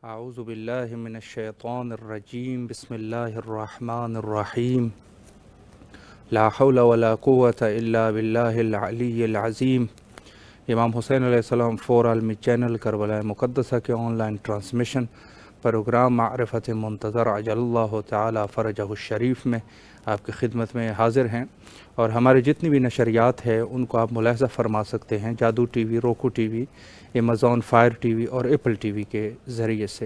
اعوذ باللہ من الشیطان الرجیم بسم اللہ الرحمن الرحیم لا حول ولا قوة الا باللہ العلی العظیم۔ امام حسین علیہ السلام فور عالمی چینل کربلا مقدسہ کے آن لائن ٹرانسمیشن پروگرام معرفت منتظر عجل اللہ تعالی فرجہ الشریف میں آپ کی خدمت میں حاضر ہیں، اور ہمارے جتنی بھی نشریات ہیں ان کو آپ ملاحظہ فرما سکتے ہیں جادو ٹی وی، روکو T V, Amazon fire T V اور ایپل ٹی وی کے ذریعے سے۔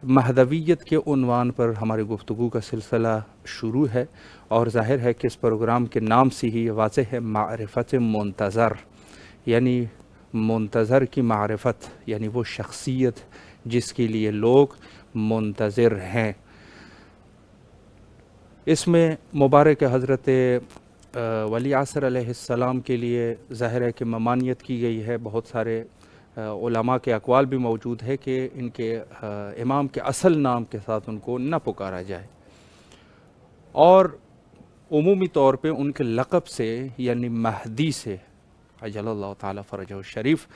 مہدویت کے عنوان پر ہماری گفتگو کا سلسلہ شروع ہے، اور ظاہر ہے کہ اس پروگرام کے نام سے ہی یہ واضح ہے، معرفت منتظر، یعنی منتظر کی معرفت، یعنی وہ شخصیت جس کے لیے لوگ منتظر ہیں۔ اس میں مبارک حضرت ولی عصر علیہ السلام کے لیے ظاہر ہے کہ ممانعت کی گئی ہے۔ بہت سارے علماء کے اقوال بھی موجود ہے کہ ان کے امام کے اصل نام کے ساتھ ان کو نہ پکارا جائے، اور عمومی طور پہ ان کے لقب سے یعنی مہدی سے عجل اللہ تعالی فرجہ الشریف،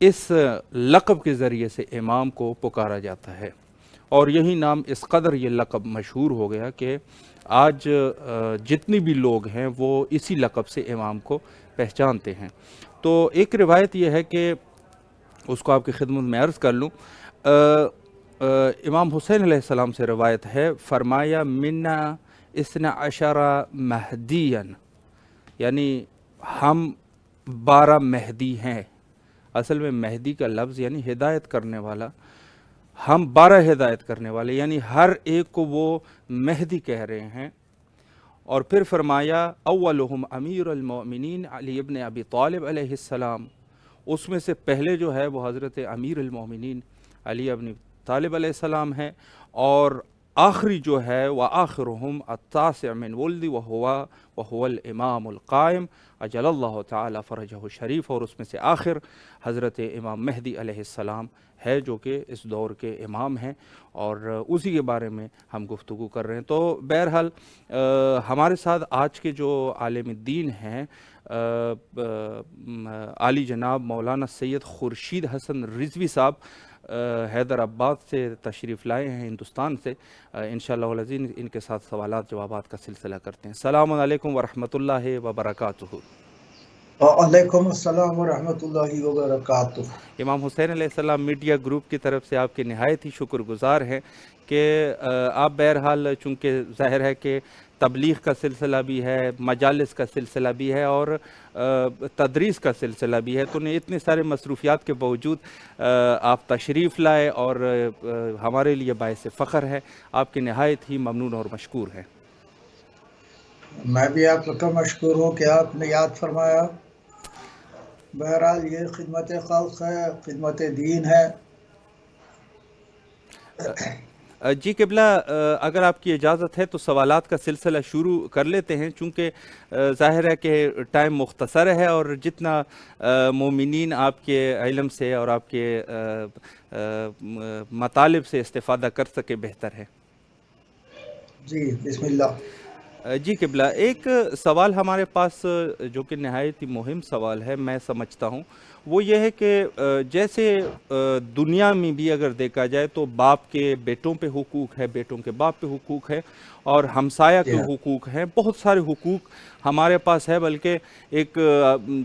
اس لقب کے ذریعے سے امام کو پکارا جاتا ہے، اور یہی نام اس قدر یہ لقب مشہور ہو گیا کہ آج جتنی بھی لوگ ہیں وہ اسی لقب سے امام کو پہچانتے ہیں۔ تو ایک روایت یہ ہے کہ اس کو آپ کی خدمت میں عرض کر لوں۔ امام حسین علیہ السلام سے روایت ہے، فرمایا منا اثنا عشر مہدین، یعنی ہم 12 مہدی ہیں۔ اصل میں مہدی کا لفظ یعنی ہدایت کرنے والا، ہم 12 ہدایت کرنے والے، یعنی ہر ایک کو وہ مہدی کہہ رہے ہیں۔ اور پھر فرمایا اولہم امیر المؤمنین علی ابن ابی طالب علیہ السلام، اس میں سے پہلے جو ہے وہ حضرت امیر المؤمنین علی ابن طالب علیہ السلام ہے، اور آخری جو ہے وآخرہم التاسع من ولدی وہو الامام القائم عجل اللہ تعالی فرجہ الشریف، اور اس میں سے آخر حضرت امام مہدی علیہ السلام ہے جو کہ اس دور کے امام ہیں، اور اسی کے بارے میں ہم گفتگو کر رہے ہیں۔ تو بہرحال ہمارے ساتھ آج کے جو عالم دین ہیں عالی جناب مولانا سید خورشید حسن رضوی صاحب حیدرآباد سے تشریف لائے ہیں، ہندوستان سے۔ انشاءاللہ العزیز ان کے ساتھ سوالات جوابات کا سلسلہ کرتے ہیں۔ السلام علیکم ورحمۃ اللہ وبرکاتہ۔ وعلیکم السلام ورحمۃ اللہ وبرکاتہ۔ امام حسین علیہ السلام میڈیا گروپ کی طرف سے آپ کے نہایت ہی شکر گزار ہیں کہ آپ بہرحال چونکہ ظاہر ہے کہ تبلیغ کا سلسلہ بھی ہے، مجالس کا سلسلہ بھی ہے، اور تدریس کا سلسلہ بھی ہے، تو اتنے سارے مصروفیات کے باوجود آپ تشریف لائے، اور ہمارے لیے باعث فخر ہے۔ آپ کے نہایت ہی ممنون اور مشکور ہیں۔ میں بھی آپ کا مشکور ہوں کہ آپ نے یاد فرمایا۔ بہرحال یہ خدمت خلق ہے، خدمت دین ہے۔ جی قبلہ، اگر آپ کی اجازت ہے تو سوالات کا سلسلہ شروع کر لیتے ہیں، چونکہ ظاہر ہے کہ ٹائم مختصر ہے، اور جتنا مومنین آپ کے علم سے اور آپ کے مطالب سے استفادہ کر سکے بہتر ہے۔ جی بسم اللہ۔ جی قبلہ، ایک سوال ہمارے پاس جو کہ نہایت ہی مہم سوال ہے میں سمجھتا ہوں، وہ یہ ہے کہ جیسے دنیا میں بھی اگر دیکھا جائے تو باپ کے بیٹوں پہ حقوق ہے، بیٹوں کے باپ پہ حقوق ہے، اور ہمسایہ کے حقوق ہیں، بہت سارے حقوق ہمارے پاس ہے، بلکہ ایک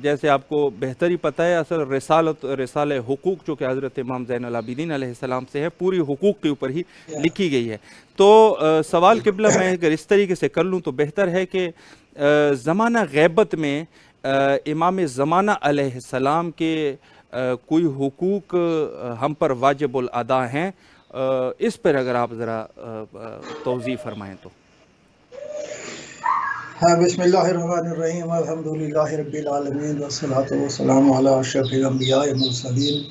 جیسے آپ کو بہتر ہی پتہ ہے، اصل رسالہ حقوق جو کہ حضرت امام زین العابدین علیہ السلام سے ہے، پوری حقوق کے اوپر ہی لکھی گئی ہے۔ تو سوال قبلہ میں اگر اس طریقے سے کر لوں تو بہتر ہے کہ زمانہ غیبت میں امام زمانہ علیہ السلام کے کوئی حقوق ہم پر واجب الادا ہیں، اس پر اگر آپ ذرا توضیح فرمائیں تو۔ بسم اللہ الرحمن الرحیم، الحمدللہ رب العالمین، والصلاة والسلام علی اشرف الانبیاء والمرسلین۔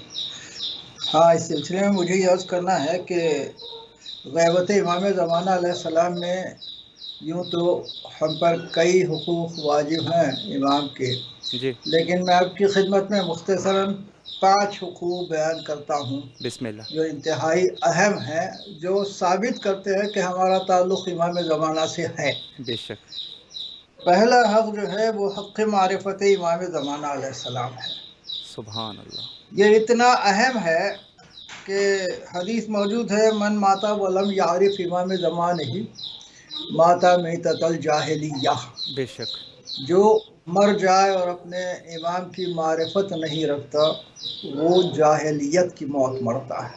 اس سلسلے میں مجھے یہ عرض کرنا ہے کہ غیبت امام زمانہ علیہ السلام میں یوں تو ہم پر کئی حقوق واجب ہیں امام کے، جی لیکن میں آپ کی خدمت میں مختصراً 5 حقوق بیان کرتا ہوں بسم اللہ۔ جو انتہائی اہم ہیں، جو ثابت کرتے ہیں کہ ہمارا تعلق امام زمانہ سے ہے۔ بے شک۔ پہلا حق جو ہے وہ حق معرفت امام زمانہ علیہ السلام ہے۔ سبحان اللہ۔ یہ اتنا اہم ہے کہ حدیث موجود ہے من ماتا ولم یعرف امام زمان ہی ماتا میتۃ الجاہلیہ، بے شک جو مر جائے اور اپنے امام کی معرفت نہیں رکھتا وہ جاہلیت کی موت مرتا ہے۔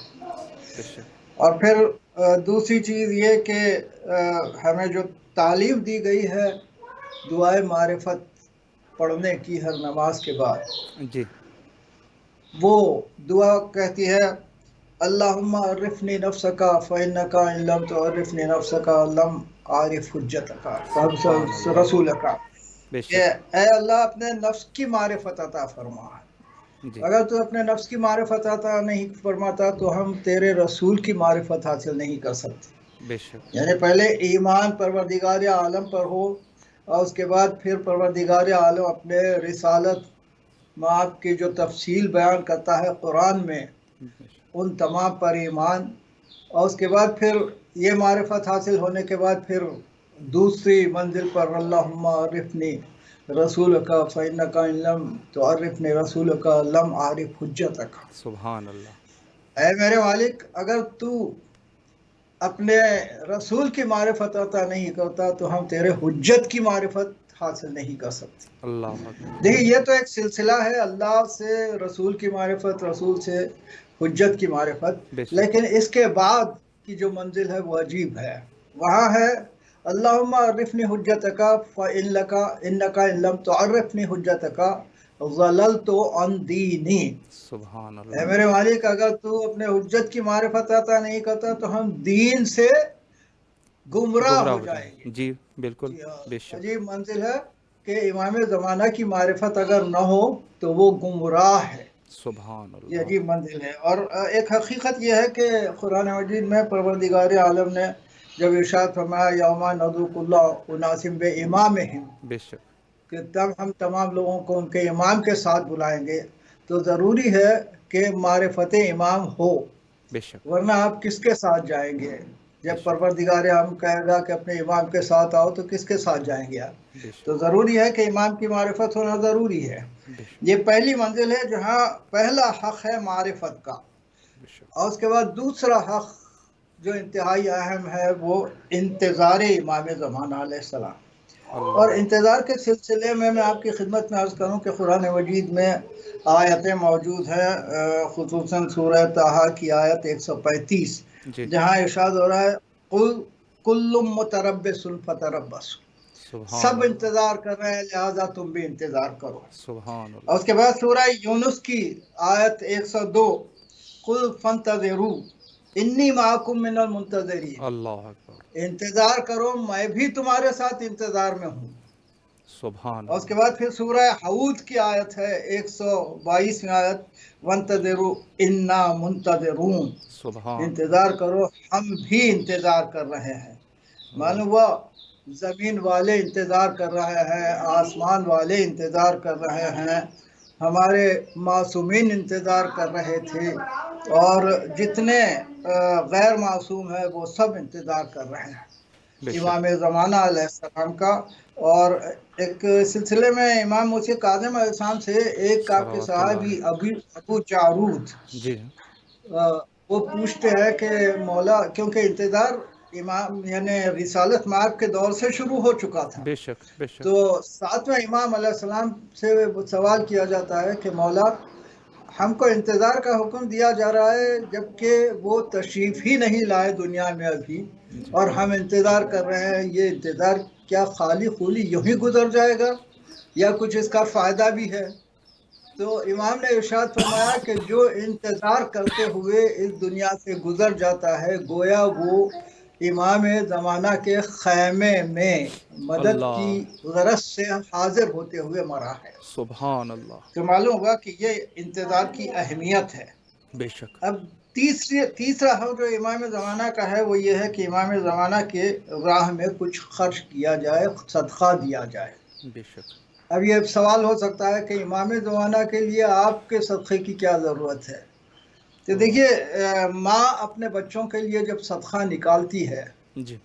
بے شک اور پھر دوسری چیز یہ کہ ہمیں جو تعلیم دی گئی ہے دعائے معرفت پڑھنے کی ہر نماز کے بعد، جی وہ دعا کہتی ہے اللہم عرفنی نفسک فإنک ان لم تعرفنی نفسک لم عارف حجتک سبحان اللہ رسولک، بے کہ شک اے اللہ اپنے نفس کی معرفت عطا فرما۔ جی اگر تو اپنے نفس کی معرفت عطا نہیں فرماتا تو ہم تیرے رسول کی معرفت حاصل نہیں کر سکتے۔ بے شک یعنی پہلے ایمان پروردگار عالم پر ہو اور اس کے بعد پھر پروردگار عالم اپنے رسالت آپ کی جو تفصیل بیان کرتا ہے قرآن میں بے شک ان تمام پر ایمان، اور اس کے بعد پھر یہ معرفت حاصل ہونے کے بعد پھر دوسری منزل پر اللہم عرفنی رسولک فإنک ان لم تعرفنی رسولک لم عارف حجتک۔ سبحان اللہ اے میرے مالک اگر تو اپنے رسول کی معرفت عطا نہیں کرتا تو ہم تیرے حجت کی معرفت حاصل نہیں کر سکتے۔ اللہ اکبر دیکھیے یہ تو ایک سلسلہ ہے، اللہ سے رسول کی معرفت، رسول سے حجت کی معرفت، بے شک لیکن اس کے بعد کی جو منزل ہے وہ عجیب ہے۔ وہاں ہے اللہم عرفنی حجتک انک ان لم تعرفنی حجتک ضللت عن دینی۔ سبحان اے اللہ میرے مالک اگر تو اپنے حجت کی معرفت عطا نہیں کرتا تو ہم دین سے گمراہ گمراہ ہو ہو جائیں گے۔ جائیں جی بالکل جی ہاں، بے شک عجیب منزل ہے کہ امام زمانہ کی معرفت اگر نہ ہو تو وہ گمراہ ہے۔ سبحان یہ اللہ عجیب منزل ہے۔ اور ایک حقیقت یہ ہے کہ قرآن مجید میں پروردگار عالم نے جب ارشاد فرمایا یوم ندعو کل اناس بامامہم، بے شک کہ تب ہم تمام لوگوں کو ان کے امام کے ساتھ بلائیں گے، تو ضروری ہے کہ معرفت امام ہو، بے شک ورنہ آپ کس کے ساتھ جائیں گے؟ بے جب شک پروردگار عالم کہے گا کہ اپنے امام کے ساتھ آؤ تو کس کے ساتھ جائیں گے آپ؟ بے تو شک ضروری ہے کہ امام کی معرفت ہونا ضروری ہے۔ بے شک یہ پہلی منزل ہے جہاں پہلا حق ہے معرفت کا، بے شک اور اس کے بعد دوسرا حق جو انتہائی اہم ہے وہ انتظار امام زمانہ علیہ السلام۔ اور اللہ انتظار کے سلسلے میں آپ کی خدمت میں عرض کروں کہ قرآن مجید میں آیتیں موجود ہیں، خصوصاً سورہ طٰہٰ کی آیت 135، جی جہاں ارشاد ہو رہا ہے قل کل متربص فتربصوا، سبحان سب اللہ انتظار کر رہے ہیں لہذا تم بھی انتظار کرو۔ سبحان اور اللہ اس کے بعد سورہ یونس کی آیت 102 قل فانتظروا انی معکم من المنتظرین، اللہ اکبر انتظار کرو میں بھی تمہارے ساتھ انتظار میں ہوں۔ سبحان اور اس کے اللہ بعد پھر سورہ حود کی آیت ہے 122 آیت وانتظروا انا منتظرون، سبحان انتظار کرو ہم بھی انتظار کر رہے ہیں۔ اللہ معلوم ہوا زمین والے انتظار کر رہے ہیں، آسمان والے انتظار کر رہے ہیں، ہمارے معصومین انتظار کر رہے تھے، اور جتنے غیر معصوم ہیں وہ سب انتظار کر رہے ہیں بے امام شک زمانہ علیہ السلام کا۔ اور ایک سلسلے میں امام موسی کاظم علیہ السلام سے ایک آپ کے صلوات اللہ صحابی علیہ ابو جارود جی وہ پوچھتے ہیں کہ مولا، کیونکہ انتظار امام یعنی رسالت مآب کے دور سے شروع ہو چکا تھا، بے شک بے شک تو ساتویں امام علیہ السلام سے سوال کیا جاتا ہے کہ مولا ہم کو انتظار کا حکم دیا جا رہا ہے جبکہ وہ تشریف ہی نہیں لائے دنیا میں ابھی، جی اور ہم انتظار کر رہے ہیں، یہ انتظار کیا خالی خولی یوں ہی گزر جائے گا یا کچھ اس کا فائدہ بھی ہے؟ تو امام نے ارشاد فرمایا کہ جو انتظار کرتے ہوئے اس دنیا سے گزر جاتا ہے گویا وہ امام زمانہ کے خیمے میں مدد کی اللہ غرض سے حاضر ہوتے ہوئے مرا ہے۔ سبحان اللہ تو معلوم ہوگا کہ یہ انتظار کی اہمیت ہے۔ بے شک اب تیسرا حق جو امام زمانہ کا ہے وہ یہ ہے کہ امام زمانہ کے راہ میں کچھ خرچ کیا جائے، صدقہ دیا جائے۔ بے شک اب یہ سوال ہو سکتا ہے کہ امام زمانہ کے لیے آپ کے صدقے کی کیا ضرورت ہے؟ تو دیکھیے ماں اپنے بچوں کے لیے جب صدقہ نکالتی ہے جی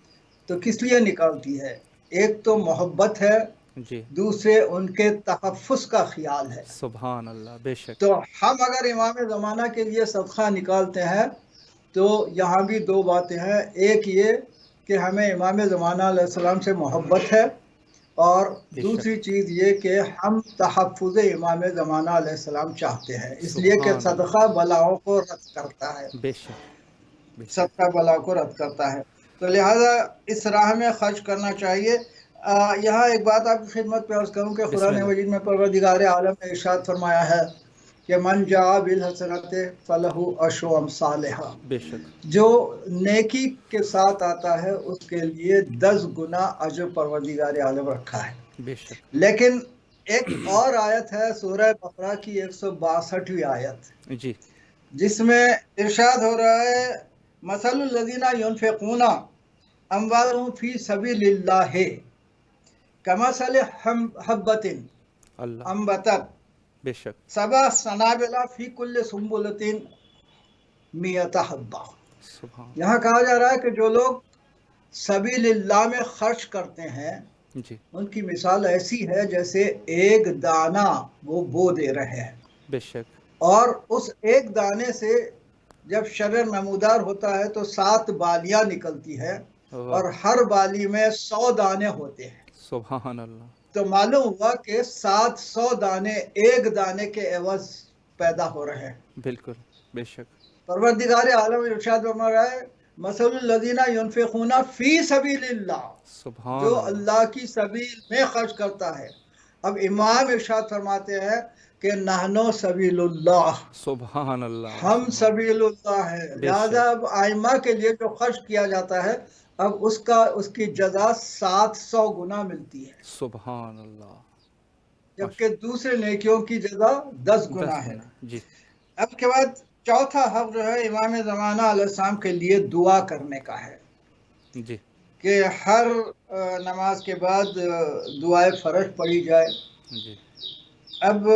تو کس لیے نکالتی ہے؟ ایک تو محبت ہے، جی دوسرے ان کے تحفظ کا خیال ہے۔ سبحان اللہ بے شک تو ہم اگر امام زمانہ کے لیے صدقہ نکالتے ہیں تو یہاں بھی دو باتیں ہیں، ایک یہ کہ ہمیں امام زمانہ علیہ السلام سے محبت ہے، اور بے دوسری شک، چیز یہ کہ ہم تحفظ امام زمانہ علیہ السلام چاہتے ہیں، اس لیے کہ سبحان اللہ، صدقہ بلاؤں کو رد کرتا ہے، بے شک، بے شک، صدقہ بلا کو رد کرتا ہے، تو لہذا اس راہ میں خرچ کرنا چاہیے۔ یہاں ایک بات آپ کی خدمت پہ عرض کروں کہ بسم قرآن اللہ، مجید میں پروردگار عالم نے ارشاد فرمایا ہے کہ من جاء بالحسنۃ فلہ عشر امثالھا، بے شک، جو نیکی کے ساتھ آتا ہے اس کے لیے 10 گنا اجر پروردگار عالم رکھا ہے۔ بے شک، لیکن ایک اور آیت ہے سورہ بقرہ کی 162ویں آیت، جی، جس میں ارشاد ہو رہا ہے مثل الذین ينفقون اموالهم فی سبیل اللہ کمثل حبۃ اللہ، انبتت بے شک، سبع سنابل فی کل سنبلۃ مئۃ حبہ۔ سبحان، یہاں کہا جا رہا ہے کہ جو لوگ سبیل اللہ میں خرچ کرتے ہیں جی، ان کی مثال ایسی ہے جیسے ایک دانہ وہ بو دے رہے ہیں، بے شک، اور اس ایک دانے سے جب شرر نمودار ہوتا ہے تو 7 بالیاں نکلتی ہے، واہ، اور ہر بالی میں 100 دانے ہوتے ہیں، سبحان اللہ، تو معلوم ہوا کہ 700 دانے ایک دانے کے عوض پیدا ہو رہے ہیں۔ بالکل، بے شک، پروردگار عالم ارشاد فرما رہا ہے مثل الذین ينفقون فی سبیل اللہ، جو سبحان اللہ، اللہ کی سبیل میں خرچ کرتا ہے۔ اب امام ارشاد فرماتے ہیں کہ نحنو سبیل اللہ، سبحان اللہ، ہم سبحان، سبیل اللہ ہے، بے لہذا شک، اب آئمہ کے لیے جو خرچ کیا جاتا ہے اب اس کی جزا 700 گنا ملتی ہے، سبحان اللہ، جبکہ دوسرے نیکیوں کی جزا 10 10 گنا ہے۔ گنا، جی، اب کے بعد چوتھا حق جو ہے امام زمانہ علیہ السلام کے لیے دعا کرنے کا ہے، جی، کہ ہر نماز کے بعد دعائے فرض پڑھی جائے۔ جی، اب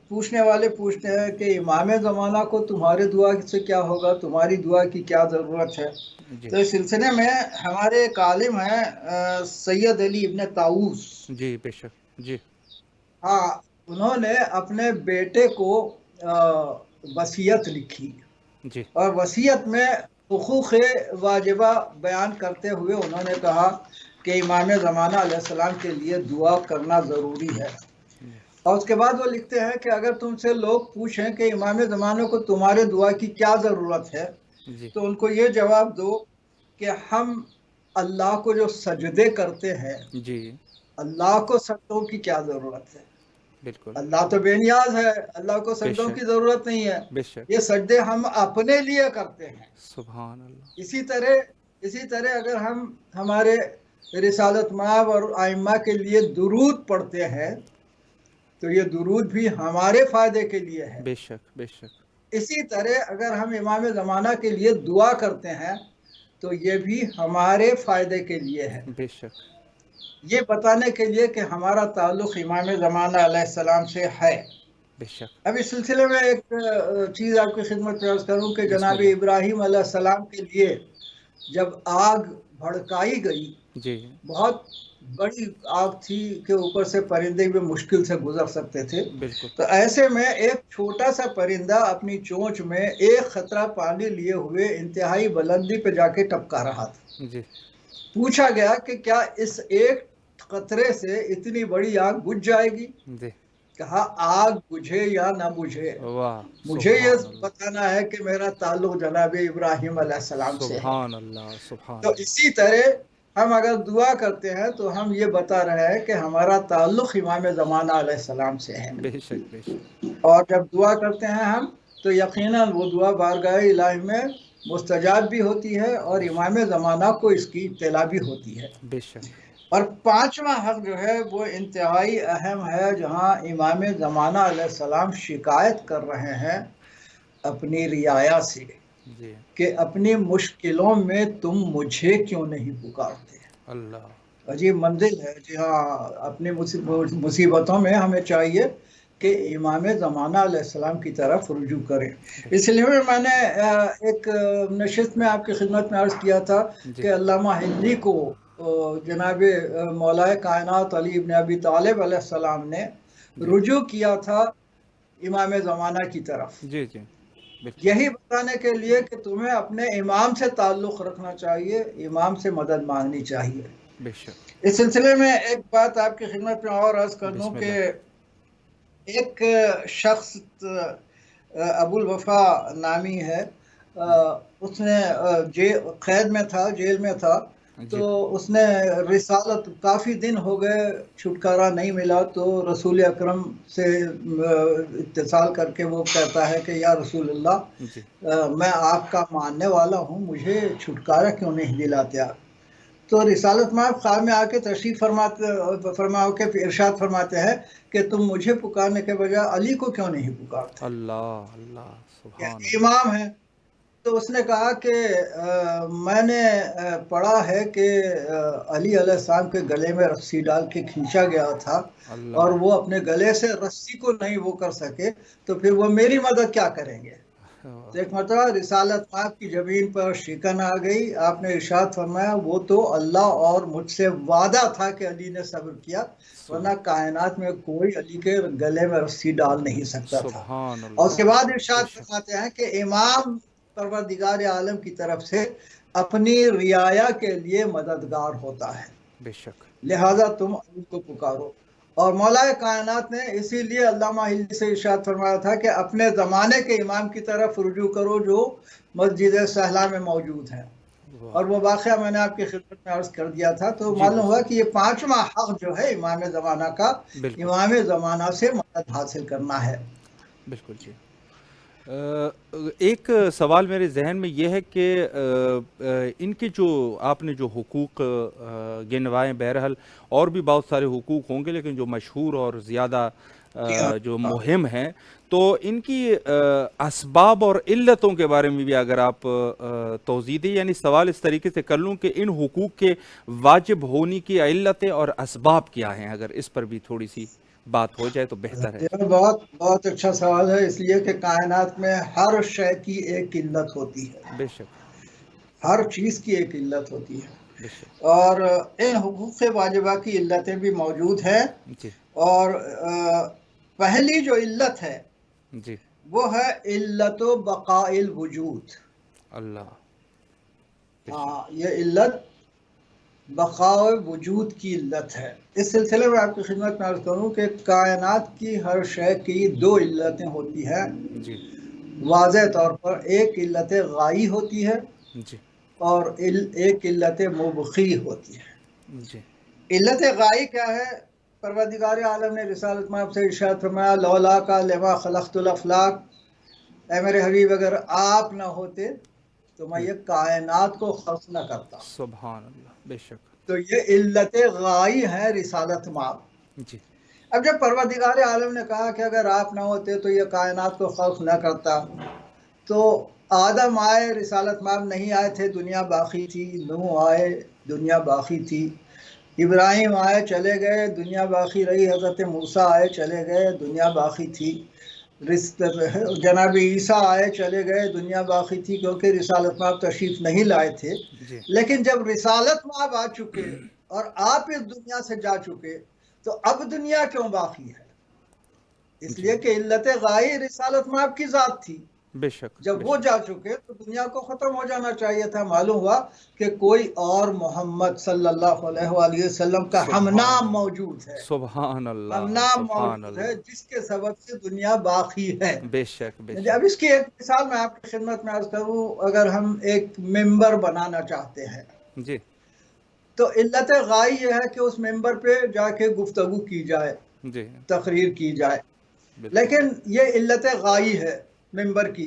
پوچھنے والے پوچھتے ہیں کہ امام زمانہ کو تمہارے دعا سے کیا ہوگا، تمہاری دعا کی کیا ضرورت ہے؟ جی، تو اس سلسلے میں ہمارے ایک عالم ہیں سید علی ابن طاؤوس، جی، بے شک، جی، ہاں، انہوں نے اپنے بیٹے کو وصیت لکھی، جی، اور وصیت میں حقوق واجبہ بیان کرتے ہوئے انہوں نے کہا کہ امام زمانہ علیہ السلام کے لیے دعا کرنا ضروری ہے، جی، اور اس کے بعد وہ لکھتے ہیں کہ اگر تم سے لوگ پوچھیں کہ امام زمانہ کو تمہارے دعا کی کیا ضرورت ہے، جی، تو ان کو یہ جواب دو کہ ہم اللہ کو جو سجدے کرتے ہیں، جی، اللہ کو سجدوں کی کیا ضرورت ہے؟ بالکل، اللہ تو بے نیاز ہے، اللہ کو بے سجدوں شک، کی ضرورت نہیں ہے، بے شک، یہ سجدے ہم اپنے لیے کرتے ہیں۔ سبحان اللہ، اسی طرح اگر ہم ہمارے رسالت مآب اور ائمہ کے لیے درود پڑھتے ہیں تو یہ درود بھی ہمارے فائدے کے لیے ہے۔ بے شک، بے شک، اسی طرح اگر ہم امام زمانہ کے لیے دعا کرتے ہیں تو یہ بھی ہمارے فائدے کے لیے ہے، بے شک، یہ بتانے کے لیے کہ ہمارا تعلق امام زمانہ علیہ السلام سے ہے۔ بے شک، اب اس سلسلے میں ایک چیز آپ کی خدمت میں عرض کروں کہ بسم جناب اللہ، ابراہیم علیہ السلام کے لیے جب آگ بھڑکائی گئی، جی، بہت بڑی آگ تھی کہ اوپر سے پرندے بھی مشکل سے گزر سکتے تھے، بالکل، تو ایسے میں ایک چھوٹا سا پرندہ اپنی چونچ میں ایک قطرہ پانی لیے ہوئے انتہائی بلندی پہ جا کے ٹپکا رہا تھا۔ جی، پوچھا گیا کہ کیا اس ایک قطرے سے اتنی بڑی آگ بجھ جائے گی؟ جی، کہا آگ بجھے یا نہ بجھے، واہ، مجھے یہ سبحان اللہ، بتانا ہے کہ میرا تعلق جناب ابراہیم علیہ السلام سے ہے۔ سبحان اللہ، سبحان تو اللہ، اسی طرح ہم اگر دعا کرتے ہیں تو ہم یہ بتا رہے ہیں کہ ہمارا تعلق امام زمانہ علیہ السلام سے ہے، بے شک، بے شک، اور جب دعا کرتے ہیں ہم تو یقیناً وہ دعا بارگاہ الہی میں مستجاب بھی ہوتی ہے اور بے امام زمانہ کو اس کی اطلاع بھی ہوتی ہے۔ بے شک، اور پانچواں حق جو ہے وہ انتہائی اہم ہے، جہاں امام زمانہ علیہ السلام شکایت کر رہے ہیں اپنی رعایا سے جی، کہ اپنی مشکلوں میں تم مجھے کیوں نہیں پکارتے۔ اللہ، عجیب منزل ہے، جی ہاں، اپنی مصیبتوں میں ہمیں چاہیے کہ امام زمانہ علیہ السلام کی طرف رجوع کریں۔ بے اس شک، لیے میں نے ایک نشست میں آپ کی خدمت میں عرض کیا تھا جی، کہ علامہ ہندی کو جناب مولا کائنات علی ابن ابی طالب علیہ السلام نے جی، رجوع کیا تھا امام زمانہ کی طرف، جی، جی، بالکل یہی بتانے کے لیے کہ تمہیں اپنے امام سے تعلق رکھنا چاہیے، امام سے مدد مانگنی چاہیے۔ بے شک۔ اس سلسلے میں ایک بات آپ کی خدمت میں اور عرض کر دوں بسم کہ اللہ۔ ایک شخص ابو الوفا نامی ہے، اس نے قید میں تھا، جیل میں تھا، تو جی اس نے رسالت کافی دن ہو گئے، چھٹکارا نہیں ملا، تو رسول اکرم سے اتصال کر کے وہ کہتا ہے کہ یا رسول اللہ، جی میں آپ کا ماننے والا ہوں، مجھے چھٹکارا کیوں نہیں دلاتے آپ؟ تو رسالت مآب خواب میں آ کے تشریف فرما کے ارشاد فرماتے ہیں کہ تم مجھے پکارنے کے بجائے علی کو کیوں نہیں پکارتے؟ اللہ اللہ سبحان یہ اللہ۔ امام ہے۔ تو اس نے کہا کہ میں نے پڑھا ہے کہ علی علیہ السلام کے گلے میں رسی ڈال کے کھینچا گیا تھا، اور اللہ وہ اپنے گلے سے رسی کو نہیں وہ کر سکے، تو پھر وہ میری مدد کیا کریں گے؟ تو ایک مرتبہ رسالت مآب کی زمین پر شکن آ گئی، آپ نے ارشاد فرمایا وہ تو اللہ اور مجھ سے وعدہ تھا کہ علی نے صبر کیا، ورنہ کائنات میں کوئی علی کے گلے میں رسی ڈال نہیں سکتا تھا۔ سبحان اور اس کے اللہ۔ بعد بے ارشاد شک فرماتے ہیں کہ امام پروردگار عالم کی طرف سے اپنی رعایا کے لیے مددگار ہوتا ہے، بے شک لہذا تم علی کو پکارو۔ اور مولا کائنات نے اسی لیے علامہ ہلی سے ارشاد فرمایا تھا کہ اپنے زمانے کے امام کی طرف رجوع کرو جو مسجد سہلا میں موجود ہیں، واہ اور وہ واقعہ میں نے آپ کی خدمت میں عرض کر دیا تھا۔ تو جی معلوم ہوا کہ یہ پانچواں حق جو ہے امام زمانہ کا، بالکل امام زمانہ سے مدد حاصل کرنا ہے۔ بالکل جی۔ ایک سوال میرے ذہن میں یہ ہے کہ ان کے جو آپ نے جو حقوق گنوائے، بہرحال اور بھی بہت سارے حقوق ہوں گے، لیکن جو مشہور اور زیادہ جی ہاں، جو مہم ہیں، تو ان کی اسباب اور علتوں کے بارے میں بھی اگر آپ توضیح دیں، یعنی سوال اس طریقے سے کر لوں کہ ان حقوق کے واجب ہونے کی علتیں اور اسباب کیا ہیں، اگر اس پر بھی تھوڑی سی بات ہو جائے تو بہتر ہے۔ یہ بہت بہت اچھا سوال ہے، اس لیے کہ کائنات میں ہر شے کی ایک علت ہوتی ہے، بے شک ہر چیز کی ایک علت ہوتی ہے، بے شک اور ان حقوق واجبہ کی علتیں بھی موجود ہیں۔ جی اور پہلی جو علت ہے جی وہ ہے علت و بقاء الوجود۔ اللہ بے ہاں، شک یہ علت بقاء وجود کی علت ہے۔ اس سلسلے میں آپ کی خدمت میں عرض کروں کہ کائنات کی ہر شے کی دو علتیں ہوتی ہیں جی واضح طور پر، ایک علت غائی ہوتی ہے جی اور ایک علت مبقی ہوتی ہے۔ جی علت غائی کیا ہے؟ پروردگار عالم نے رسالت مآب سے ارشاد فرمایا لولا کا لما خلقت الافلاق، اے میرے حبیب اگر آپ نہ ہوتے تو میں یہ کائنات کو خلق نہ کرتا۔ سبحان اللہ بے شک تو یہ علت غائی ہے رسالت مآب۔ جی اب جب پروردگار عالم نے کہا کہ اگر آپ نہ ہوتے تو یہ کائنات کو خلق نہ کرتا، تو آدم آئے، رسالت مآب نہیں آئے تھے، دنیا باقی تھی، نوح آئے، دنیا باقی تھی، ابراہیم آئے چلے گئے، دنیا باقی رہی، حضرت موسیٰ آئے چلے گئے، دنیا باقی تھی، جناب عیسیٰ آئے چلے گئے، دنیا باقی تھی، کیونکہ رسالت مآب تشریف نہیں لائے تھے۔ جی لیکن جب رسالت مآب آ چکے اور آپ اس دنیا سے جا چکے تو اب دنیا کیوں باقی ہے؟ اس جی لیے کہ علت غائی رسالت مآب کی ذات تھی، بے شک بے جب وہ شک جا چکے تو دنیا کو ختم ہو جانا چاہیے تھا۔ معلوم ہوا کہ کوئی اور محمد صلی اللہ علیہ وآلہ وسلم کا ہم سبحان نام اللہ موجود ہے، سبحان ہم اللہ نام سبحان موجود ہے، اللہ جس کے سبب سے دنیا باقی ہے۔ بے شک بے اب شک اس کی ایک مثال میں آپ کی خدمت میں عرض کروں، اگر ہم ایک ممبر بنانا چاہتے ہیں جی تو علت غائی یہ ہے کہ اس ممبر پہ جا کے گفتگو کی جائے، جی تقریر کی جائے، بالکل لیکن یہ علت غائی ہے ممبر کی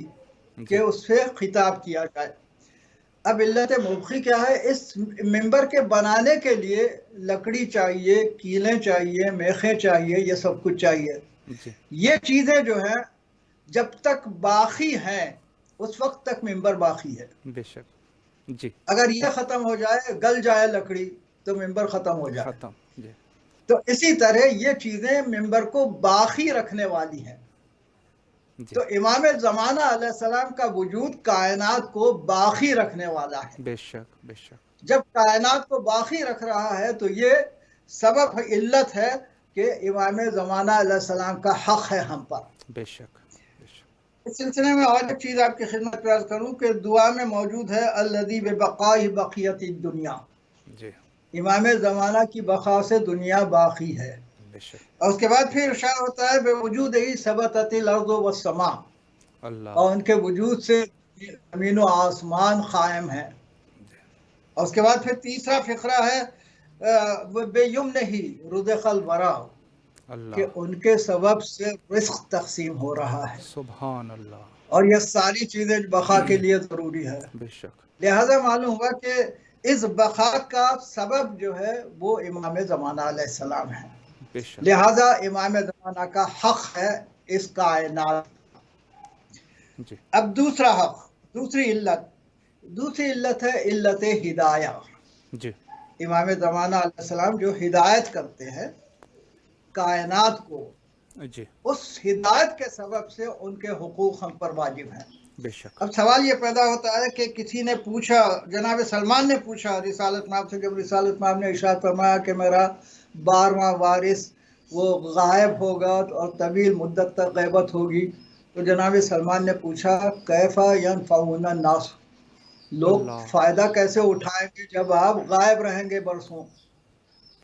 کہ جی اس سے خطاب کیا جائے۔ اب علت مبقی کیا ہے؟ اس ممبر کے بنانے کے لیے لکڑی چاہیے، کیلیں چاہیے، میخیں چاہیے، یہ سب کچھ چاہیے۔ جی یہ چیزیں جو ہیں جب تک باقی ہیں اس وقت تک ممبر باقی ہے، بے شک جی اگر یہ ختم ہو جائے، گل جائے لکڑی، تو ممبر ختم ہو جائے۔ ختم جی تو اسی طرح یہ چیزیں ممبر کو باقی رکھنے والی ہیں۔ جی تو امام زمانہ علیہ السلام کا وجود کائنات کو باقی رکھنے والا ہے۔ بے شک بے شک جب کائنات کو باقی رکھ رہا ہے تو یہ سبب علت ہے کہ امام زمانہ علیہ السلام کا حق ہے ہم پر۔ بے شک بے شک اس سلسلے میں اور ایک چیز آپ کی خدمت میں عرض کروں کہ دعا میں موجود ہے الذی ببقاء بقیت الدنیا، جی امام زمانہ کی بقا سے دنیا باقی ہے. بے شک. اور اس کے بعد پھر ارشاد ہوتا ہے بے وجود ہی ثبتت الارض والسماء، اللہ. اور ان کے وجود سے زمین و آسمان قائم ہے. اور اس کے بعد پھر تیسرا فقرہ ہے بے یمنہ رزق الورا، کہ اللہ. ان کے سبب سے رزق تقسیم ہو رہا ہے. سبحان اللہ. اور یہ ساری چیزیں بقا کے لیے ضروری ہے. بے شک. لہذا معلوم ہوا کہ اس بقا کا سبب جو ہے وہ امام زمانہ علیہ السلام ہے. بے شک. لہذا امام زمانہ کا حق ہے اس کائنات. جی اب دوسرا حق، دوسری علت ہے علت ہدایہ. جی امام زمانہ علیہ السلام جو ہدایت کرتے ہیں کائنات کو، جی اس ہدایت کے سبب سے ان کے حقوق ہم پر واجب ہیں. بے شک. اب سوال یہ پیدا ہوتا ہے کہ کسی نے پوچھا، جناب سلمان نے پوچھا رسالت مآب سے، جب رسالت مآب نے ارشاد فرمایا کہ میرا 12واں وارث وہ غائب ہوگا اور طویل مدت تک غیبت ہوگی، تو جناب سلمان نے پوچھا کیفا ینفعون الناس، لوگ اللہ. فائدہ کیسے اٹھائیں گے جب آپ غائب رہیں گے برسوں.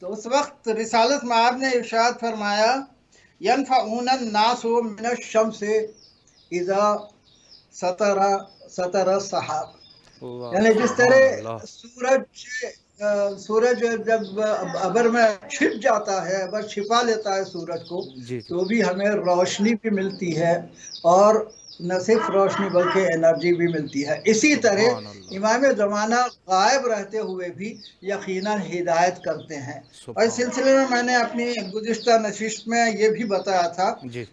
تو اس وقت رسالت مآب نے ارشاد فرمایا ینفعون الناس من الشمس اذا سطر السحاب، واہ. یعنی جس سبحان اللہ. طرح سورج جب ابر میں چھپ جاتا ہے، ابر چھپا لیتا ہے سورج کو، جی جی. تو بھی ہمیں روشنی بھی ملتی ہے، اور نہ صرف روشنی بلکہ انرجی بھی ملتی ہے. اسی طرح سبحان اللہ. امام زمانہ غائب رہتے ہوئے بھی یقیناً ہدایت کرتے ہیں. اور اس سبحان. سلسلے میں نے اپنی گزشتہ نشست میں یہ بھی بتایا تھا جی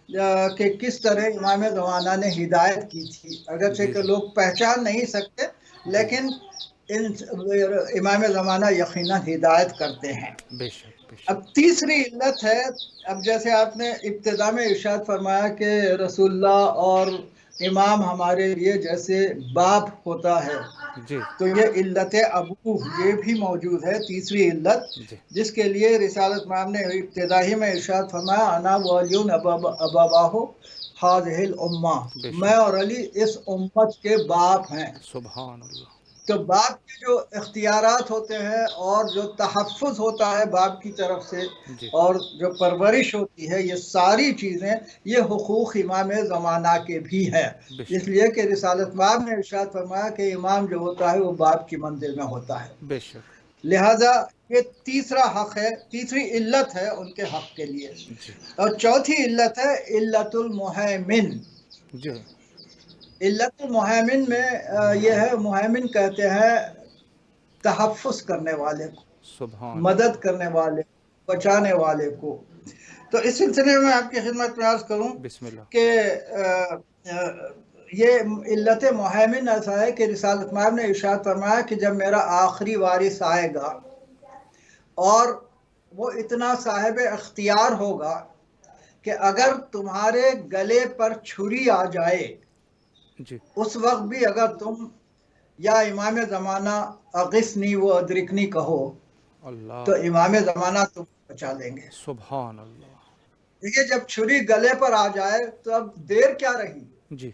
کہ کس طرح امام زمانہ نے ہدایت کی تھی. اگرچہ جی کہ جی لوگ پہچان نہیں سکتے، جی جی. لیکن امام زمانہ یقیناً ہدایت کرتے ہیں. بے شک. بے اب شک. تیسری علت ہے، اب جیسے آپ نے ابتدا میں ارشاد فرمایا کہ رسول اللہ اور امام ہمارے لیے جیسے باپ ہوتا ہے، جی تو یہ علت ابو یہ بھی موجود ہے، تیسری علت، جی. جس کے لیے رسالت مآب نے ابتدائی میں ارشاد فرمایا انا والیون ابواہ ہذہ الامہ، بے میں شک. اور علی اس امت کے باپ ہیں. سبحان اللہ. تو باپ کے جو اختیارات ہوتے ہیں اور جو تحفظ ہوتا ہے باپ کی طرف سے، جی اور جو پرورش ہوتی ہے، یہ ساری چیزیں یہ حقوق امام زمانہ کے بھی ہیں. بے اس شک. لیے کہ رسالت مآب نے ارشاد فرمایا کہ امام جو ہوتا ہے وہ باپ کی منزل میں ہوتا ہے. بے شک. لہذا یہ تیسرا حق ہے، تیسری علت ہے ان کے حق کے لیے. جی اور چوتھی علت ہے علت المہیمن. جی. علت المہیمن میں یہ ہے، مہیمن کہتے ہیں تحفظ کرنے والے کو، سبحان مدد اللہ. کرنے والے، بچانے والے کو. تو اس سلسلے میں آپ کی خدمت میں عرض کروں بسم اللہ. کہ یہ علت مہیمن ایسا ہے کہ رسالت مآب نے ارشاد فرمایا کہ جب میرا آخری وارث آئے گا اور وہ اتنا صاحب اختیار ہوگا کہ اگر تمہارے گلے پر چھری آ جائے جی. اس وقت بھی اگر تم یا امام زمانہ اغثنی و ادرکنی کہو اللہ. تو امام زمانہ تم کو بچا لیں گے. سبحان اللہ. دیکھیے جب چھری گلے پر آ جائے تو اب دیر کیا رہی جی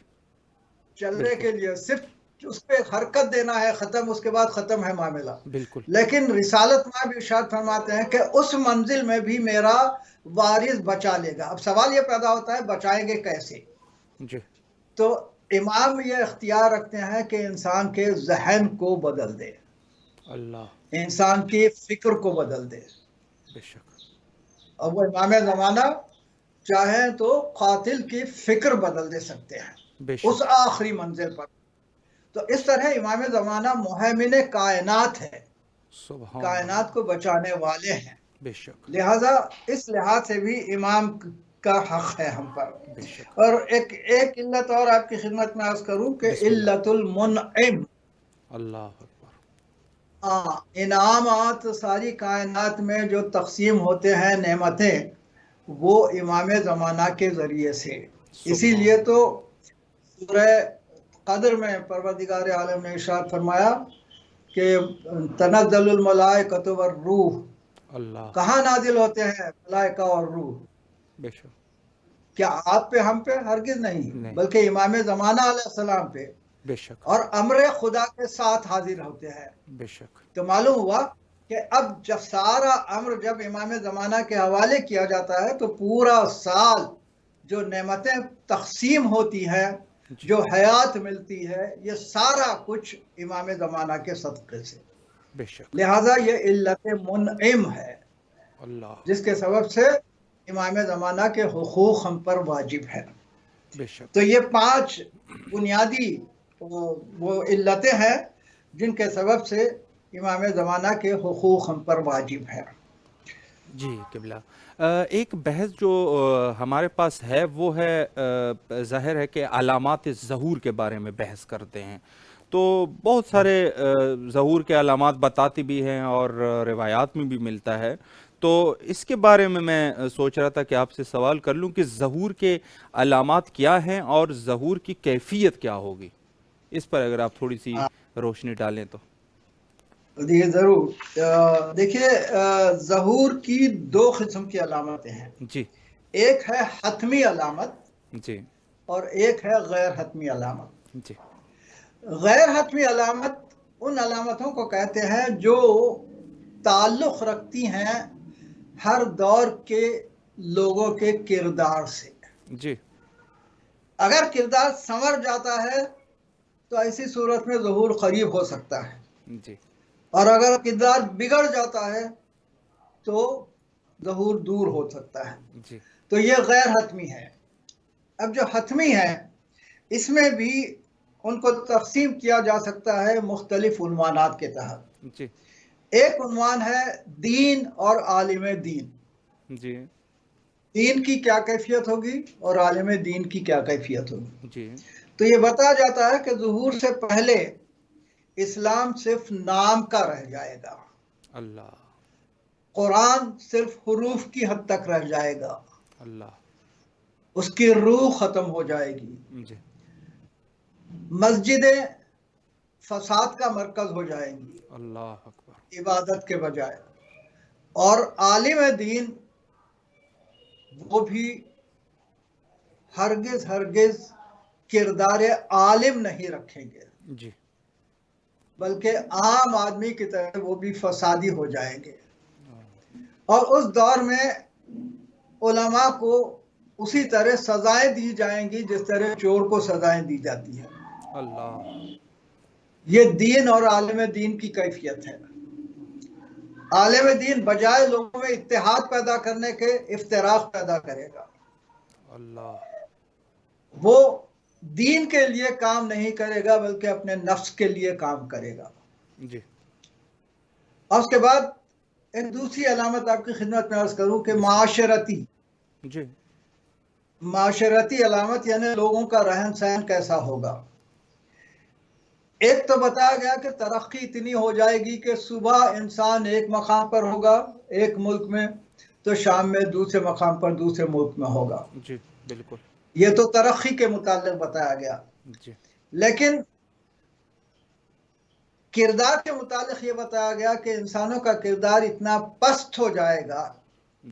چلنے بالکل کے لیے، صرف اس پہ حرکت دینا ہے، ختم، اس کے بعد ختم ہے معاملہ. بالکل. لیکن رسالت میں بھی ارشاد فرماتے ہیں کہ اس منزل میں بھی میرا وارث بچا لے گا. اب سوال یہ پیدا ہوتا ہے بچائیں گے کیسے؟ جی تو امام یہ اختیار رکھتے ہیں کہ انسان کے ذہن کو بدل دے، اللہ. انسان کی فکر کو بدل دے. بے شک. اور وہ امام زمانہ چاہیں تو قاتل کی فکر بدل دے سکتے ہیں بے اس شک. آخری منزل پر. تو اس طرح امام زمانہ مہیمن کائنات ہے، سبحان کائنات اللہ. کو بچانے والے ہیں. بے شک. لہذا اس لحاظ سے بھی امام کا حق ہے ہم پر. بے شک. اور ایک علت اور آپ کی خدمت میں عرض کروں کہ بسم اللہ. علت المنعم. اللہ اکبر. انعامات ساری کائنات میں جو تقسیم ہوتے ہیں نعمتیں، وہ امام زمانہ کے ذریعے سے. اسی لیے سبحان تو اللہ. سورہ قدر میں پروردگار عالم نے ارشاد فرمایا کہ تنزل الملائکۃ والروح، اللہ. کہاں نازل ہوتے ہیں ملائکہ اور روح؟ بے شک. کیا آپ پہ ہم پہ؟ ہرگز نہیں، بلکہ امام زمانہ علیہ السلام پہ، بے شک اور امر خدا کے ساتھ حاضر ہوتے ہیں۔ بے شک تو معلوم ہوا کہ اب جب سارا امر جب امام زمانہ کے حوالے کیا جاتا ہے تو پورا سال جو نعمتیں تقسیم ہوتی ہیں، جی جو حیات ملتی ہے، یہ سارا کچھ امام زمانہ کے صدقے سے، بے شک لہٰذا یہ علت منعم ہے اللہ جس کے سبب سے امام زمانہ کے حقوق ہم پر واجب ہے۔ بے شک تو یہ 5 بنیادی وہ علتیں ہیں جن کے سبب سے امام زمانہ کے حقوق ہم پر واجب ہے۔ جی قبلہ ایک بحث جو ہمارے پاس ہے وہ ہے ظاہر ہے کہ علامات ظہور کے بارے میں بحث کرتے ہیں، تو بہت سارے ظہور کے علامات بتاتی بھی ہیں اور روایات میں بھی ملتا ہے، تو اس کے بارے میں سوچ رہا تھا کہ آپ سے سوال کر لوں کہ ظہور کے علامات کیا ہیں اور ظہور کی کیفیت کیا ہوگی، اس پر اگر آپ تھوڑی سی روشنی ڈالیں تو۔ دیکھیے ضرور، دیکھیے ظہور کی 2 قسم کی علامتیں ہیں، جی ایک ہے حتمی علامت جی اور ایک ہے غیر حتمی علامت۔ جی غیر حتمی علامت ان علامتوں کو کہتے ہیں جو تعلق رکھتی ہیں ہر دور کے لوگوں کے کردار سے۔ جی اگر کردار سنور جاتا ہے تو ایسی صورت میں ظہور قریب ہو سکتا ہے، جی اور اگر کردار بگڑ جاتا ہے تو ظہور دور ہو سکتا ہے۔ جی تو یہ غیر حتمی ہے۔ اب جو حتمی ہے اس میں بھی ان کو تقسیم کیا جا سکتا ہے مختلف عنوانات کے تحت۔ جی ایک عنوان ہے دین اور عالم دین، جی دین کی کیا کیفیت ہوگی اور عالم دین کی کیا کیفیت ہوگی۔ جی تو یہ بتایا جاتا ہے کہ ظہور سے پہلے اسلام صرف نام کا رہ جائے گا، اللہ قرآن صرف حروف کی حد تک رہ جائے گا، اللہ اس کی روح ختم ہو جائے گی، جی مسجدیں فساد کا مرکز ہو جائیں گی اللہ اکبر عبادت کے بجائے، اور عالم دین وہ بھی ہرگز کردار عالم نہیں رکھیں گے، جی بلکہ عام آدمی کی طرح وہ بھی فسادی ہو جائیں گے۔ اور اس دور میں علماء کو اسی طرح سزائیں دی جائیں گی جس طرح چور کو سزائیں دی جاتی ہیں۔ اللہ یہ دین اور عالم دین کی کیفیت ہے۔ عالم دین بجائے لوگوں میں اتحاد پیدا کرنے کے افتراق پیدا کرے گا، اللہ وہ دین کے لیے کام نہیں کرے گا بلکہ اپنے نفس کے لیے کام کرے گا۔ جی اور اس کے بعد ایک دوسری علامت آپ کی خدمت میں عرض کروں کہ جی معاشرتی علامت، یعنی لوگوں کا رہن سہن کیسا ہوگا۔ ایک تو بتایا گیا کہ ترقی اتنی ہو جائے گی کہ صبح انسان ایک مقام پر ہوگا ایک ملک میں، تو شام میں دوسرے مقام پر دوسرے ملک میں ہوگا۔ جی بالکل یہ تو ترقی کے متعلق بتایا گیا، جی لیکن کردار کے متعلق یہ بتایا گیا کہ انسانوں کا کردار اتنا پست ہو جائے گا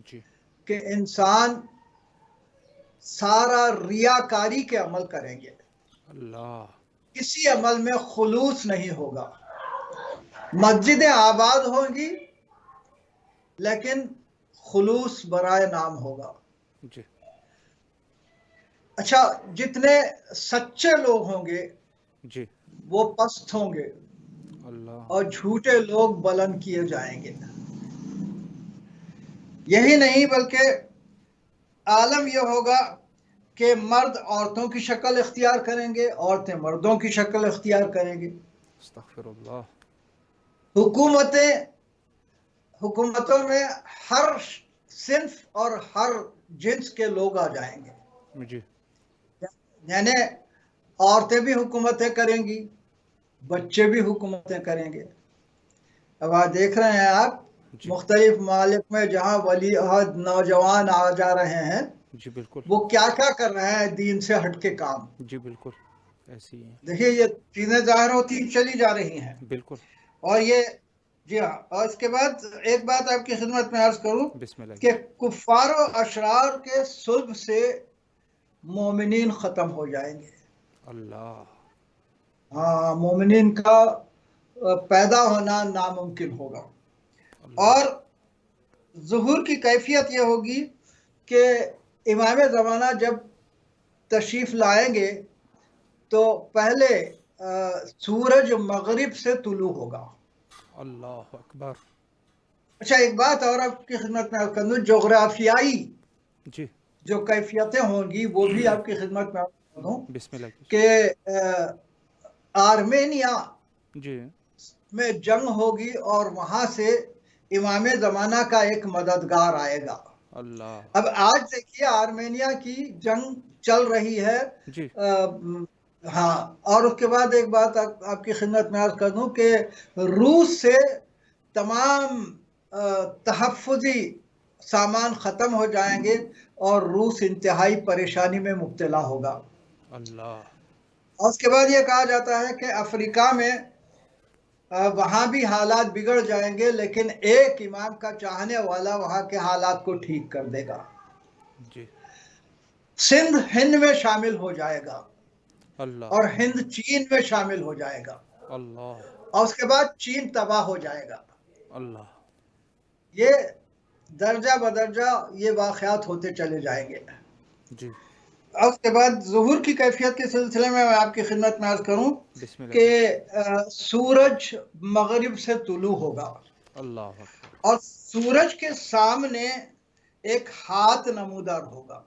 جی کہ انسان سارا ریاکاری کے عمل کریں گے، اللہ کسی عمل میں خلوص نہیں ہوگا، مسجدیں آباد ہوں گی لیکن خلوص برائے نام ہوگا۔ جی اچھا، جتنے سچے لوگ ہوں گے جی وہ پست ہوں گے اللہ اور جھوٹے لوگ بلند کیے جائیں گے۔ یہی نہیں بلکہ عالم یہ ہوگا کہ مرد عورتوں کی شکل اختیار کریں گے، عورتیں مردوں کی شکل اختیار کریں گے، استغفر اللہ حکومتوں میں ہر صنف اور ہر جنس کے لوگ آ جائیں گے، جی یعنی عورتیں بھی حکومتیں کریں گی، بچے بھی حکومتیں کریں گے۔ اب آج دیکھ رہے ہیں آپ جی مختلف ممالک میں جہاں ولی عہد نوجوان آ جا رہے ہیں، جی بالکل وہ کیا کیا کر رہے ہیں دین سے ہٹ کے کام۔ جی بالکل ایسی ہی ہیں دیکھیے یہ چیزیں ظاہر ہوتی چلی جا رہی ہیں، بالکل اور یہ جی ہاں۔ اور اس کے بعد ایک بات آپ کی خدمت میں عرض کروں بسم اللہ کہ کفار و اشرار کے صلب سے مومنین ختم ہو جائیں گے. اللہ. ہاں، مومنین کا پیدا ہونا ناممکن ہوگا. اللہ. اور ظہور کی کیفیت یہ ہوگی کہ امام زمانہ جب تشریف لائیں گے تو پہلے سورج مغرب سے طلوع ہوگا. اللہ اکبر. اچھا، ایک بات اور آپ کی خدمت میں عرض کر دوں، جغرافیائی جی جو کیفیتیں ہوں گی وہ بھی آپ کی خدمت میں عرض کر دوں بسم اللہ کیجیے. کہ آرمینیا جی میں جنگ ہوگی اور وہاں سے امام زمانہ کا ایک مددگار آئے گا. اللہ. اب آج دیکھیے آرمینیا کی جنگ چل رہی ہے. جی ہاں، اور اس کے بعد ایک بات آپ کی خدمت میں عرض کر دوں کہ روس سے تمام تحفظی سامان ختم ہو جائیں گے اور روس انتہائی پریشانی میں مبتلا ہوگا. اللہ. اور اس کے بعد یہ کہا جاتا ہے کہ افریقہ میں وہاں بھی حالات بگڑ جائیں گے، لیکن ایک امام کا چاہنے والا وہاں کے حالات کو ٹھیک کر دے گا. جی. سندھ ہند میں شامل ہو جائے گا اللہ. اور ہند چین میں شامل ہو جائے گا، اللہ. اور اس کے بعد چین تباہ ہو جائے گا. اللہ. یہ درجہ بدرجہ یہ واقعات ہوتے چلے جائیں گے. جی اور اس کے بعد ظہور کی کیفیت کے سلسلے میں آپ کی خدمت میں عرض کروں بسم اللہ کہ کیجیے. سورج مغرب سے طلوع ہوگا اللہ اکبر. اور سورج کے سامنے ایک ہاتھ نمودار ہوگا.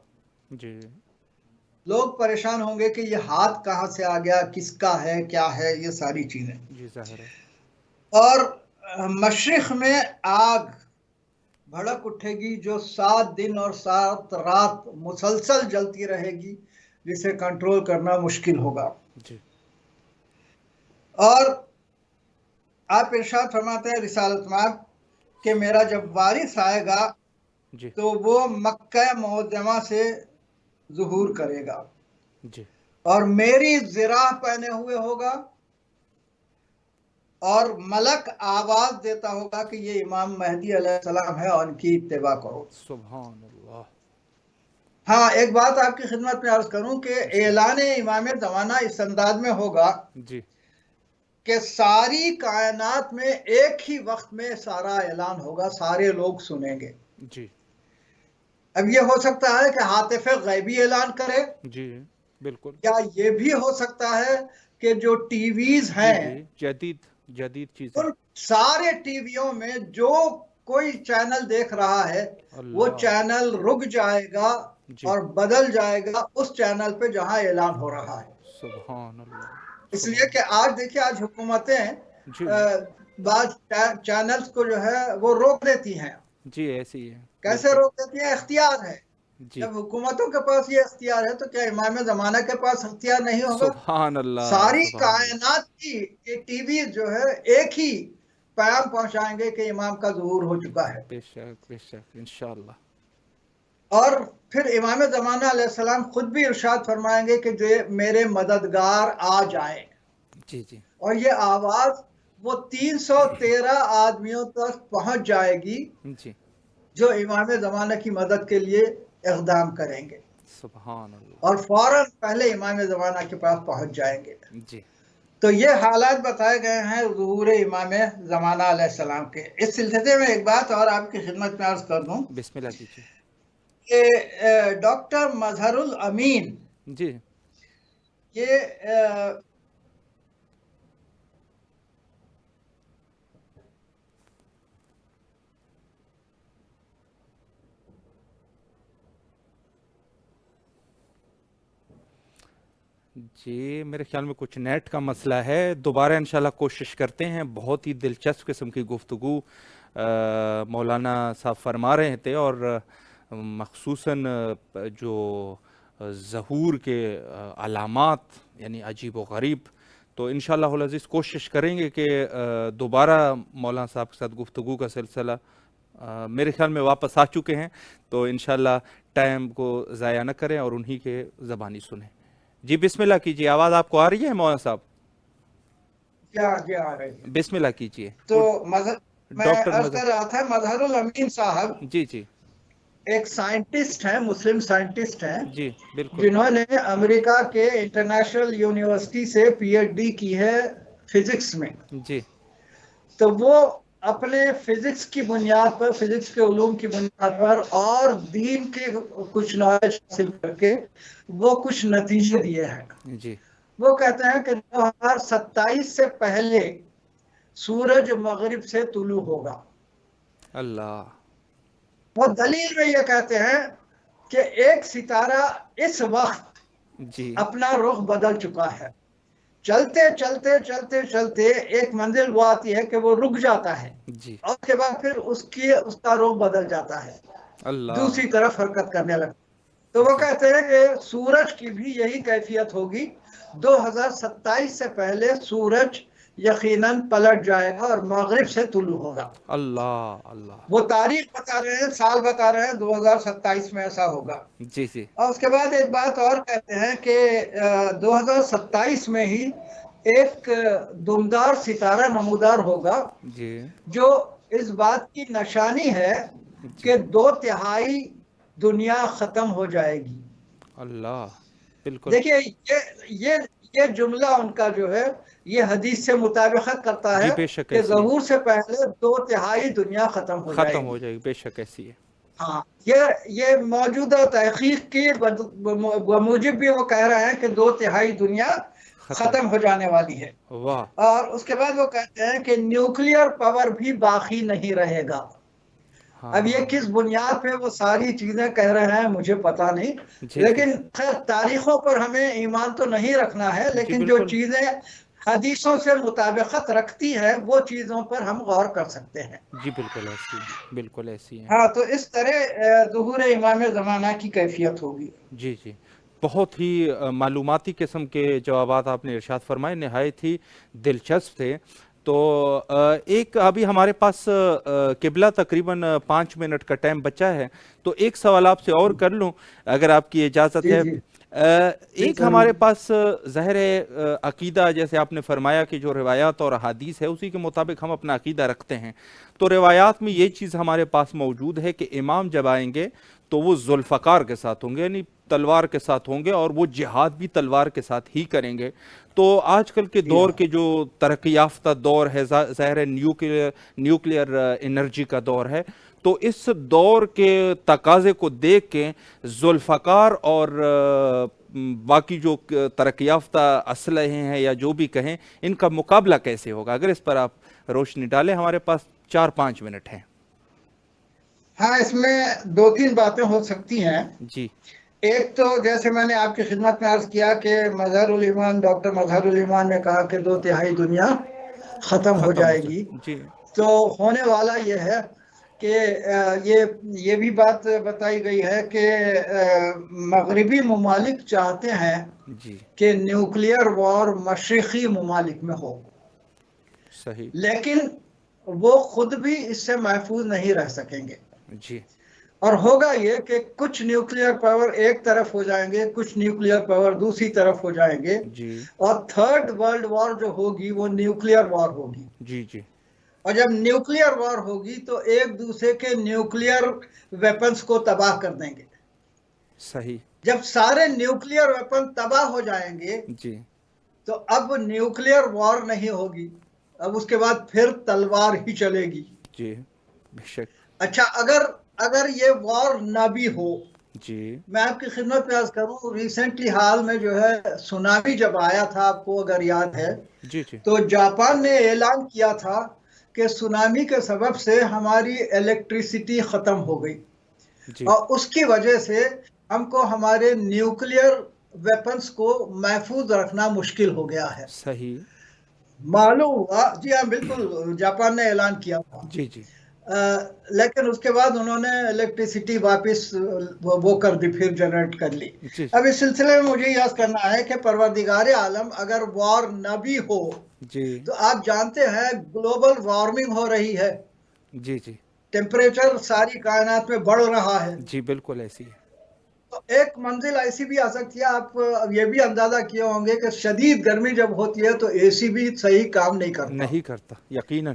جی لوگ پریشان ہوں گے کہ یہ ہاتھ کہاں سے آ گیا، کس کا ہے، کیا ہے، یہ ساری چیزیں. جی ظاہر ہے. اور مشرق میں آگ بھڑک اٹھے گی جو 7 دن اور 7 رات مسلسل جلتی رہے گی، جسے کنٹرول کرنا مشکل ہوگا. جی اور آپ ارشاد فرماتے ہیں رسالت مآب کہ میرا جب وارث آئے گا جی تو وہ مکہ معظمہ سے ظہور کرے گا جی اور میری زراح پہنے ہوئے ہوگا اور ملک آواز دیتا ہوگا کہ یہ امام مہدی علیہ السلام ہے اور ان کی اتباع کرو. سبحان اللہ. ہاں، ایک بات آپ کی خدمت میں عرض کروں کہ اعلان امام زمانہ اس انداز میں ہوگا جی کہ ساری کائنات میں ایک ہی وقت میں سارا اعلان ہوگا، سارے لوگ سنیں گے. جی اب یہ ہو سکتا ہے کہ حاطف غیبی اعلان کرے، جی بالکل. یا یہ بھی ہو سکتا ہے کہ جو ٹی ویز جی ہیں جی جدید چیزیں. ان سارے ٹی ویوں میں جو کوئی چینل دیکھ رہا ہے وہ اللہ. چینل رک جائے گا جی اور بدل جائے گا اس چینل پہ جہاں اعلان ہو رہا ہے. سبحان اللہ. اس لیے کہ آج دیکھیے، آج حکومتیں جی بعض چینلز کو جو ہے وہ روک دیتی ہیں. جی ایسی ہے کیسے بالکل. روک دیتی ہیں؟ اختیار ہے. جی جب حکومتوں کے پاس یہ اختیار ہے تو کیا امام زمانہ کے پاس اختیار نہیں ہوگا؟ سبحان اللہ. ساری سبحان اللہ. کائنات کی یہ ٹی وی جو ہے ایک ہی پیام پہنچائیں گے کہ امام کا ظہور ہو چکا ہے. بے شک بے شک انشاءاللہ. اور پھر امام زمانہ علیہ السلام خود بھی ارشاد فرمائیں گے کہ جو میرے مددگار آ جائیں. جی جی اور یہ آواز وہ 313 آدمیوں تک پہنچ جائے گی جی جو امام زمانہ کی مدد کے لیے اقدام کریں گے سبحان اللہ. اور فوراً پہلے امام زمانہ کے پاس پہنچ جائیں گے. جی تو یہ حالات بتائے گئے ہیں ظہور امام زمانہ علیہ السلام کے. اس سلسلے میں ایک بات اور آپ کی خدمت میں عرض کر دوں بسم اللہ کیجیے. کہ ڈاکٹر مظہر الامین جی یہ جی میرے خیال میں کچھ نیٹ کا مسئلہ ہے. دوبارہ انشاءاللہ کوشش کرتے ہیں. بہت ہی دلچسپ قسم کی گفتگو مولانا صاحب فرما رہے تھے، اور مخصوصاً جو ظہور کے علامات یعنی عجیب و غریب، تو انشاءاللہ العزیز کوشش کریں گے کہ دوبارہ مولانا صاحب کے ساتھ گفتگو کا سلسلہ میرے خیال میں واپس آ چکے ہیں، تو انشاءاللہ ٹائم کو ضائع نہ کریں اور انہی کے زبانی سنیں. جی بسم اللہ کیجیے. آواز آپ کو آ رہی ہے مولانا صاحب؟ جی آ رہی ہے. بسم اللہ کیجیے. تو میں ڈاکٹر عرض مظہر. کر رہا تھا مظہر الامین صاحب جی جی ایک سائنٹسٹ ہیں، مسلم سائنٹسٹ ہیں، جی بالکل جنہوں نے امریکہ کے انٹرنیشنل یونیورسٹی سے پی ایچ ڈی کی ہے فزکس میں. جی تو وہ اپنے فزکس کی بنیاد پر، فزکس کے علوم کی بنیاد پر اور دین کے کچھ نالج حاصل کر کے وہ کچھ نتیجے دیے ہیں. جی وہ کہتے ہیں کہ 2027 سے پہلے سورج مغرب سے طلوع ہوگا. اللہ. وہ دلیل میں یہ کہتے ہیں کہ ایک ستارہ اس وقت جی اپنا رخ بدل چکا ہے. چلتے چلتے چلتے چلتے ایک منزل وہ آتی ہے کہ وہ رک جاتا ہے، جی اور اس کے بعد پھر اس کا رخ بدل جاتا ہے، اللہ. دوسری طرف حرکت کرنے لگتا. تو وہ جی کہتے ہیں کہ سورج کی بھی یہی کیفیت ہوگی. 2027 سے پہلے سورج یقیناً پلٹ جائے گا اور مغرب سے طلوع ہوگا. اللہ. اللہ. وہ تاریخ بتا رہے ہیں، سال بتا رہے ہیں، 2027 میں ایسا ہوگا. جی جی اور اس کے بعد ایک بات اور کہتے ہیں کہ 2027 میں ہی ایک دمدار ستارہ نمودار ہوگا جی جو اس بات کی نشانی ہے جی کہ 2/3 دنیا ختم ہو جائے گی. اللہ. بالکل. دیکھیے یہ جملہ ان کا جو ہے یہ حدیث سے مطابقت کرتا جی ہے بے شک کہ ایسی ہے، ظہور سے پہلے 2/3 دنیا ختم ہو جائے ختم گی. ہو جائے گی، بے شک ایسی ہے. ہاں، یہ موجودہ تحقیق کی بموجب بھی وہ کہہ رہے ہیں کہ 2/3 دنیا ختم ہو جانے والی ہے. واہ. اور اس کے بعد وہ کہتے ہیں کہ نیوکلیئر پاور بھی باقی نہیں رہے گا. اب یہ ہاں. کس بنیاد پہ وہ ساری چیزیں کہہ رہے ہیں مجھے پتا نہیں، جی جی لیکن خیر تاریخوں پر ہمیں ایمان تو نہیں رکھنا ہے، جی لیکن جو بالکل. چیزیں حدیثوں سے مطابقت رکھتی ہے وہ چیزوں پر ہم غور کر سکتے ہیں. جی بالکل ایسی ہے، بالکل ایسی ہے. ہاں، تو اس طرح ظہور امام زمانہ کی کیفیت ہوگی. جی جی بہت ہی معلوماتی قسم کے جوابات آپ نے ارشاد فرمائے، نہایت ہی دلچسپ تھے. تو ایک ابھی ہمارے پاس قبلہ تقریباً 5 منٹ کا ٹائم بچا ہے، تو ایک سوال آپ سے اور کر لوں اگر آپ کی اجازت جی ہے. جی جی ایک ضرور. ہمارے پاس ظاہر عقیدہ جیسے آپ نے فرمایا کہ جو روایات اور احادیث ہے اسی کے مطابق ہم اپنا عقیدہ رکھتے ہیں. تو روایات میں یہ چیز ہمارے پاس موجود ہے کہ امام جب آئیں گے تو وہ ذوالفقار کے ساتھ ہوں گے، یعنی تلوار کے ساتھ ہوں گے، اور وہ جہاد بھی تلوار کے ساتھ ہی کریں گے. تو آج کل کے جی دور ہاں. کے جو ترقی یافتہ دور ہے، ظاہر نیوکلیئر انرجی کا دور ہے، تو اس دور کے تقاضے کو دیکھ کے ذوالفقار اور باقی جو ترقی یافتہ اسلحے ہیں یا جو بھی کہیں ان کا مقابلہ کیسے ہوگا؟ اگر اس پر آپ روشنی ڈالیں، ہمارے پاس 4-5 منٹ ہیں. ہاں، اس میں 2-3 باتیں ہو سکتی ہیں. جی ایک تو جیسے میں نے آپ کی خدمت میں عرض کیا کہ مظہر الایمان، ڈاکٹر مظہر الایمان نے کہا کہ 2/3 دنیا ختم ہو جائے گی. جی تو ہونے والا یہ ہے کہ یہ بھی بات بتائی گئی ہے کہ مغربی ممالک چاہتے ہیں جی کہ نیوکلیئر وار مشرقی ممالک میں ہو، صحیح. لیکن وہ خود بھی اس سے محفوظ نہیں رہ سکیں گے. جی اور ہوگا یہ کہ کچھ نیوکلیئر پاور ایک طرف ہو جائیں گے، کچھ نیوکلیئر پاور دوسری طرف ہو جائیں گے، جی اور 3rd ورلڈ وار جو ہوگی وہ نیوکلیئر وار ہوگی. جی جی اور جب نیوکلیئر وار ہوگی تو ایک دوسرے کے نیوکلیئر ویپنز کو تباہ کر دیں گے. صحیح. جب سارے نیوکلیئر ویپن تباہ ہو جائیں گے جی تو اب نیوکلیئر وار نہیں ہوگی، اب اس کے بعد پھر تلوار ہی چلے گی. جی بے شک. اچھا، اگر یہ وار نہ بھی ہو، جی میں آپ کی خدمت میں عرض کروں، ریسنٹلی حال میں جو ہے سونامی جب آیا تھا، آپ کو اگر یاد ہے، جی جی تو جاپان نے اعلان کیا تھا کہ سونامی کے سبب سے ہماری الیکٹریسٹی ختم ہو گئی، جی اور اس کی وجہ سے ہم کو ہمارے نیوکلیئر ویپنز کو محفوظ رکھنا مشکل ہو گیا ہے. صحیح. معلوم ہوا، جی ہاں بالکل، جاپان نے اعلان کیا تھا. جی جی لیکن اس کے بعد انہوں نے الیکٹریسٹی واپس وہ کر دی، پھر جنریٹ کر لی. جی اب اس سلسلے میں مجھے یاد کرنا ہے کہ پروردگار عالم اگر وار نہ بھی ہو جی تو آپ جانتے ہیں گلوبل وارمنگ ہو رہی ہے، جی جی ٹیمپریچر ساری کائنات میں بڑھ رہا ہے. جی بالکل ایسی ہے. تو ایک منزل ایسی بھی آ سکتی ہے، آپ یہ بھی اندازہ کیے ہوں گے کہ شدید گرمی جب ہوتی ہے تو اے سی بھی صحیح کام نہیں کرتا. نہیں کرتا، یقیناً.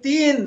3